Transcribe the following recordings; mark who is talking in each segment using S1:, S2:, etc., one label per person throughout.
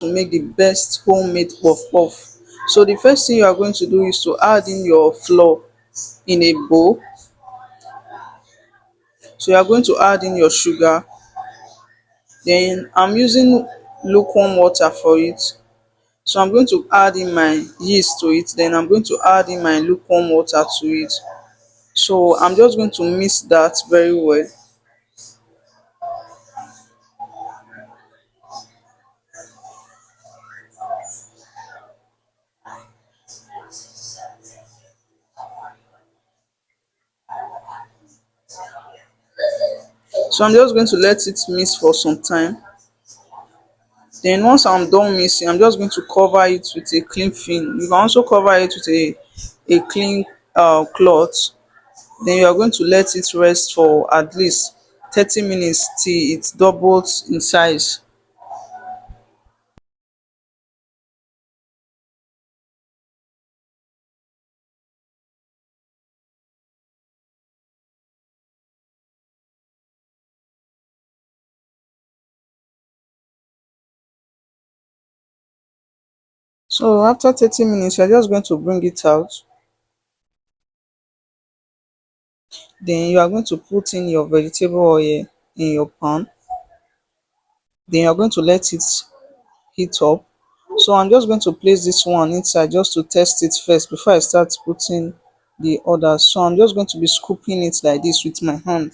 S1: to make the best homemade puff puff. So the first thing you are going to do is to add in your flour in a bowl. So you are going to add in your sugar. Then I'm using lukewarm water for it. So I'm going to add in my yeast to it. Then I'm going to add in my lukewarm water to it. So I'm just going to mix that very well. So I'm just going to let it mix for some time. Then once I'm done mixing, I'm just going to cover it with a clean film. You can also cover it with a clean cloth. Then you are going to let it rest for at least 30 minutes till it doubles in size. So after 30 minutes, you're just going to bring it out. Then you are going to put in your vegetable oil in your pan. Then you're going to let it heat up. So I'm just going to place this one inside just to test it first before I start putting the others. So I'm just going to be scooping it like this with my hand.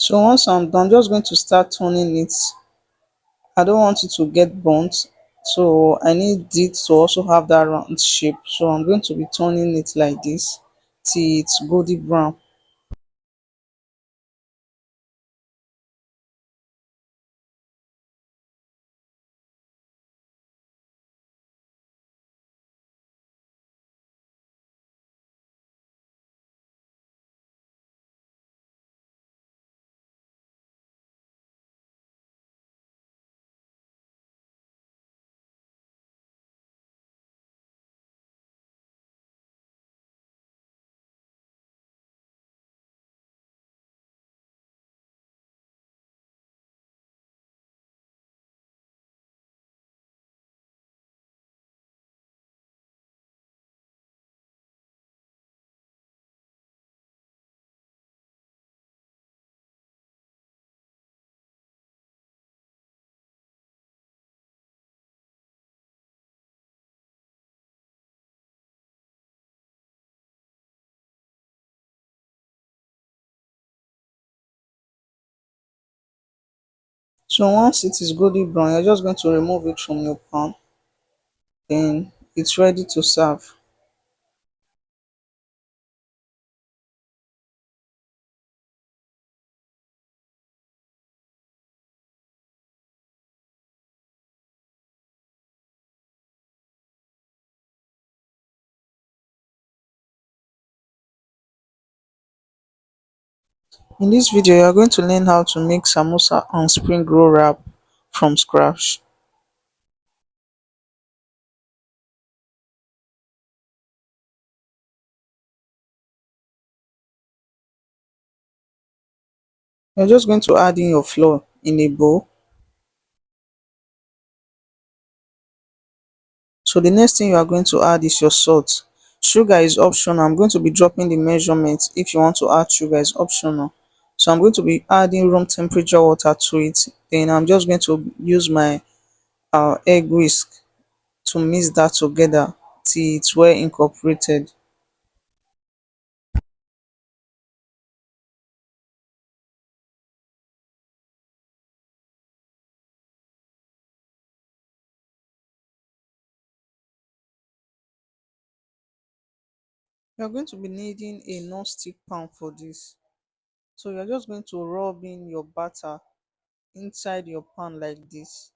S1: So once I'm done, I'm just going to start turning it. I don't want it to get burnt. So I need it to also have that round shape. So I'm going to be turning it like this till it's golden brown. So once it is golden brown, you're just going to remove it from your pan. Then it's ready to serve. In this video, you are going to learn how to make samosa on spring roll wrap. from scratch. You're just going to add in your flour in a bowl. So the next thing you are going to add is your salt. Sugar is optional. I'm going to be dropping the measurement. If you want to add sugar, is optional. So I'm going to be adding room temperature water to it. Then I'm just going to use my egg whisk to mix that together till it's well incorporated. You're going to be needing a non-stick pan for this. So you're just going to rub in your batter inside your pan like this.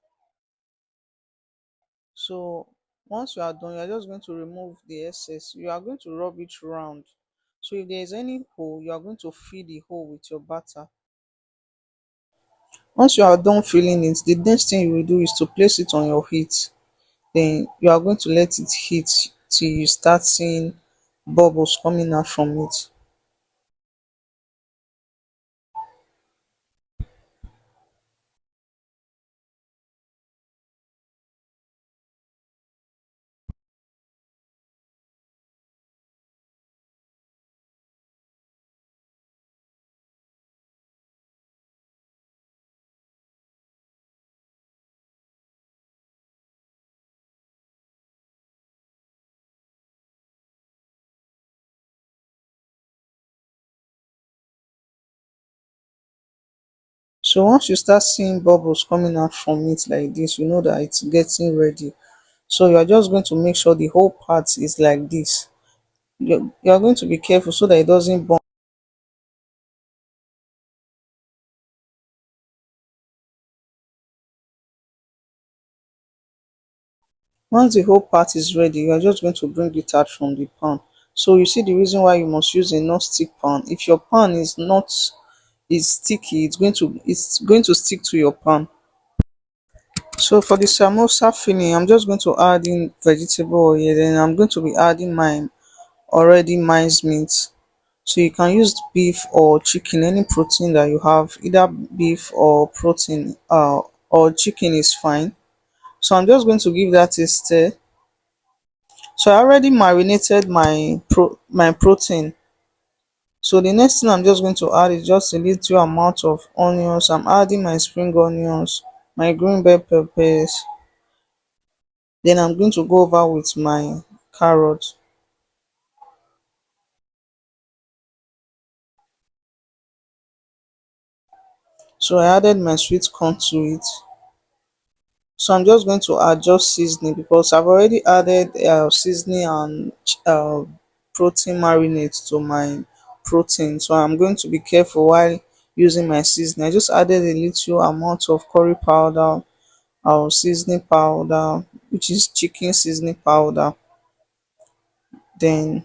S1: So once you are done, you're just going to remove the excess. You are going to rub it round. So if there is any hole, you are going to fill the hole with your batter. Once you are done filling it, the next thing you will do is to place it on your heat. Then you are going to let it heat till you start seeing bubbles coming out from it. So once you start seeing bubbles coming out from it like this, you know that it's getting ready. So you are just going to make sure the whole part is like this. You are going to be careful so that it doesn't burn. Once the whole part is ready, you are just going to bring it out from the pan. So you see the reason why you must use a non-stick pan. If your pan is sticky, it's going to stick to your pan. So for the samosa filling, I'm just going to add in vegetable oil. Then I'm going to be adding my already minced meat. So you can use beef or chicken, any protein that you have, either beef or protein, or chicken is fine. So I'm just going to give that a stir. So I already marinated my protein. So the next thing I'm just going to add is just a little amount of onions. I'm adding my spring onions, my green bell peppers. Then I'm going to go over with my carrot. So I added my sweet corn to it. So I'm just going to adjust seasoning because I've already added seasoning and uh, protein marinade to my protein. So I'm going to be careful while using my seasoning. I just added a little amount of curry powder or seasoning powder, which is chicken seasoning powder. Then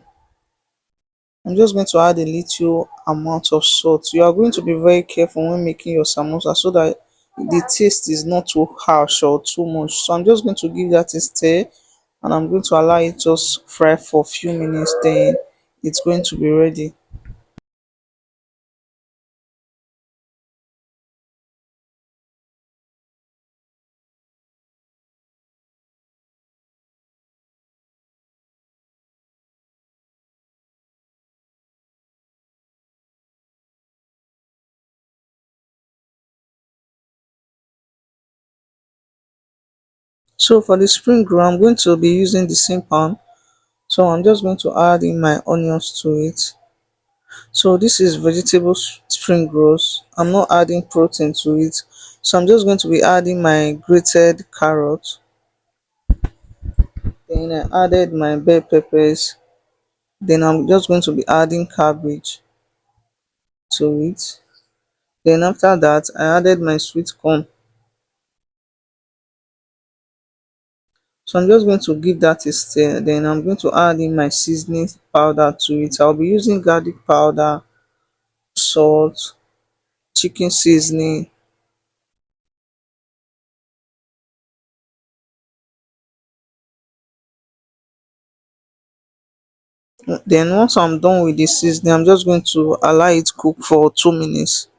S1: I'm just going to add a little amount of salt. You are going to be very careful when making your samosa so that the taste is not too harsh or too much. So I'm just going to give that a stir and I'm going to allow it just fry for a few minutes. Then it's going to be ready. So for the spring roll, I'm going to be using the same pan. So I'm just going to add in my onions to it. So this is vegetable spring rolls. I'm not adding protein to it. So I'm just going to be adding my grated carrot. Then I added my bell peppers. Then I'm just going to be adding cabbage to it. Then after that, I added my sweet corn. So I'm just going to give that a stir. Then I'm going to add in my seasoning powder to it. I'll be using garlic powder, salt, chicken seasoning, Then once I'm done with the seasoning, I'm just going to allow it cook for 2 minutes.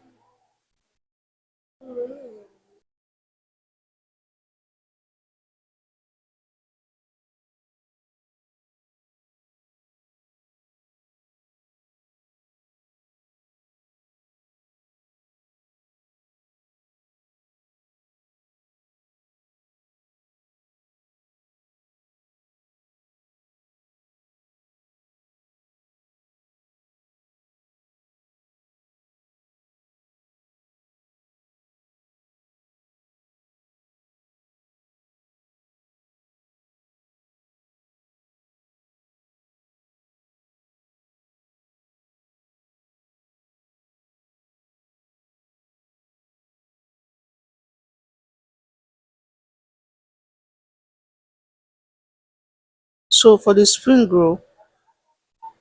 S1: So for the spring roll,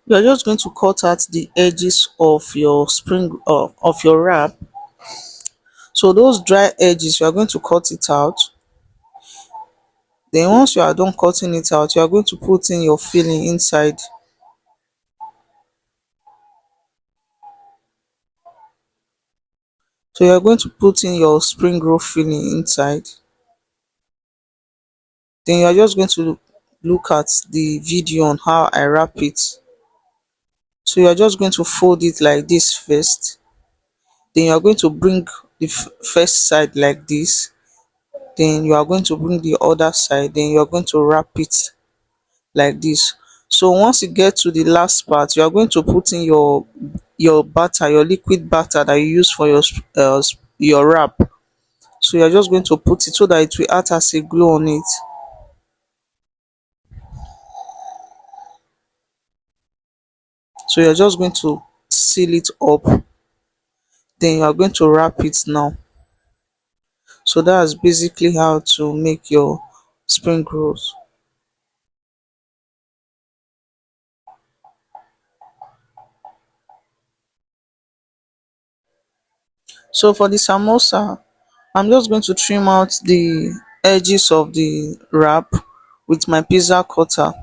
S1: you're just going to cut out the edges of your of your wrap. So those dry edges, you are going to cut it out. Then once you are done cutting it out, you are going to put in your filling inside. So you are going to put in your spring roll filling inside. Then you are just going to look at the video on how I wrap it. So you are just going to fold it like this first. Then you are going to bring the first side like this. Then you are going to bring the other side. Then you are going to wrap it like this. So once you get to the last part, you are going to put in your batter, your liquid batter that you use for your wrap. So you're just going to put it so that it will act as a glue on it. So you're just going to seal it up. Then you are going to wrap it now. So that's basically how to make your spring rolls. So for the samosa, I'm just going to trim out the edges of the wrap with my pizza cutter.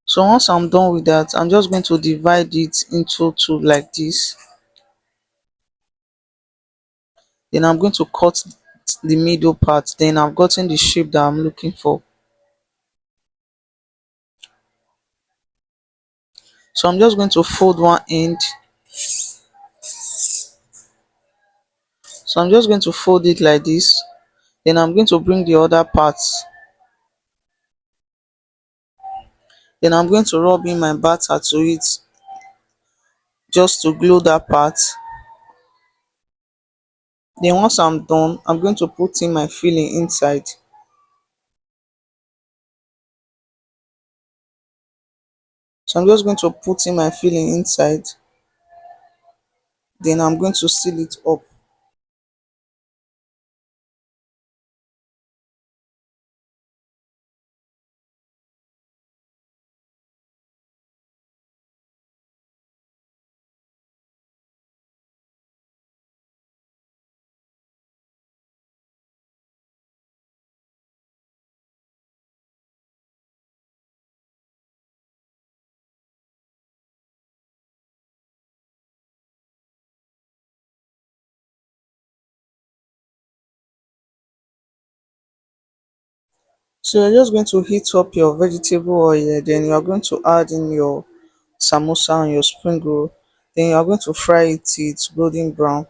S1: So once I'm done with that, I'm just going to divide it into two like this. Then I'm going to cut the middle part. Then I've gotten the shape that I'm looking for. So I'm just going to fold one end. So I'm just going to fold it like this. Then I'm going to bring the other parts. Then I'm going to rub in my batter to it just to glue that part. Then once I'm done, I'm going to put in my filling inside. So I'm just going to put in my filling inside. Then I'm going to seal it up. So you're just going to heat up your vegetable oil. Then you are going to add in your samosa and your spring roll. Then you are going to fry it till it's golden brown.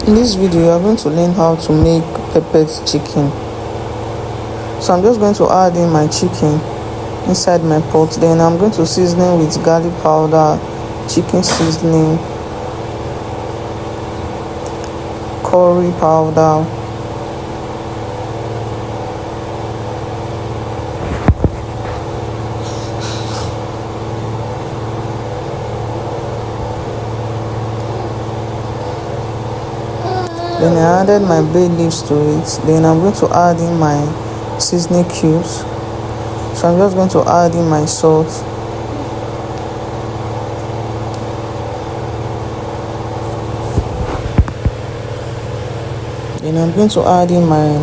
S1: In this video you are going to learn how to make peppered chicken. So I'm just going to add in my chicken inside my pot, then I'm going to season it with garlic powder, chicken seasoning, curry powder, then I added my bay leaves to it. Then I'm going to add in my seasoning cubes. So I'm just going to add in my salt, then I'm going to add in my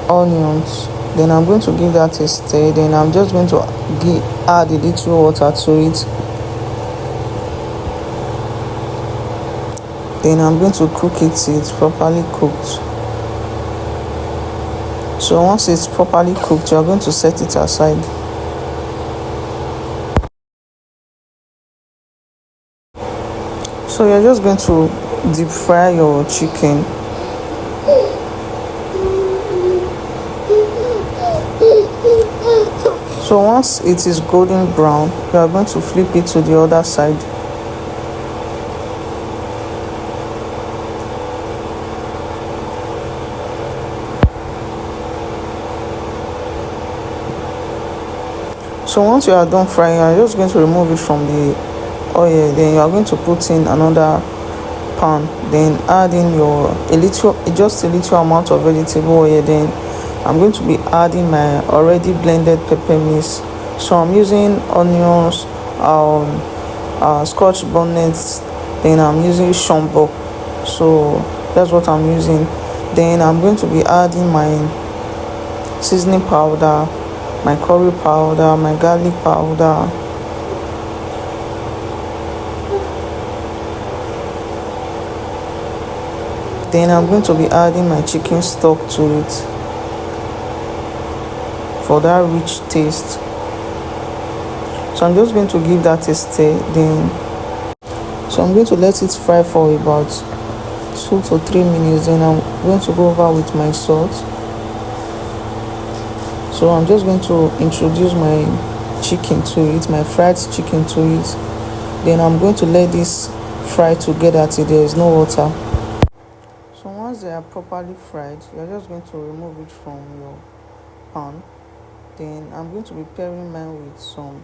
S1: onions, then I'm going to give that a stir. Then I'm just going to add a little water to it. Then I'm going to cook it till it's properly cooked. So once it's properly cooked, you're going to set it aside. So you're just going to deep fry your chicken. So once it is golden brown, you are going to flip it to the other side. So once you are done frying, you are just going to remove it from the oil. Then you are going to put in another pan, then add in just a little amount of vegetable oil. Then I'm going to be adding my already blended pepper mix. So I'm using onions, scotch bonnets, then I'm using shombo. So that's what I'm using. Then I'm going to be adding my seasoning powder, my curry powder, my garlic powder, then I'm going to be adding my chicken stock to it for that rich taste. So I'm just going to give that a stir. So I'm going to let it fry for about 2 to 3 minutes. Then I'm going to go over with my salt. So I'm just going to introduce my chicken to it, my fried chicken to it. Then I'm going to let this fry together till there is no water. So once they are properly fried, you're just going to remove it from your pan. Then I'm going to be pairing mine with some